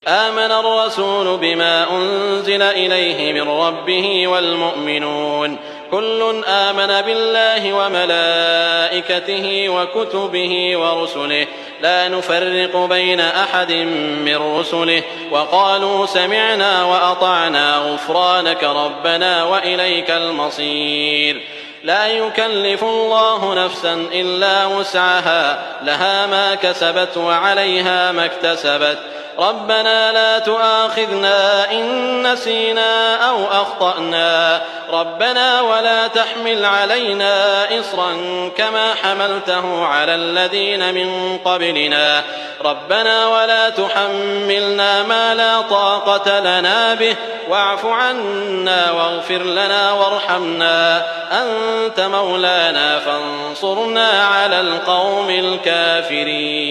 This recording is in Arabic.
آمن الرسول بما أنزل إليه من ربه والمؤمنون كل آمن بالله وملائكته وكتبه ورسله لا نفرق بين أحد من رسله وقالوا سمعنا وأطعنا غفرانك ربنا وإليك المصير. لا يكلف الله نفسا إلا وسعها لها ما كسبت وعليها ما اكتسبت ربنا لا تؤاخذنا إن نسينا أو أخطأنا ربنا ولا تحمل علينا إصرا كما حملته على الذين من قبلنا ربنا ولا تحملنا ما لا طاقة لنا به واعف عنا واغفر لنا وارحمنا أنت مولانا فانصرنا على القوم الكافرين.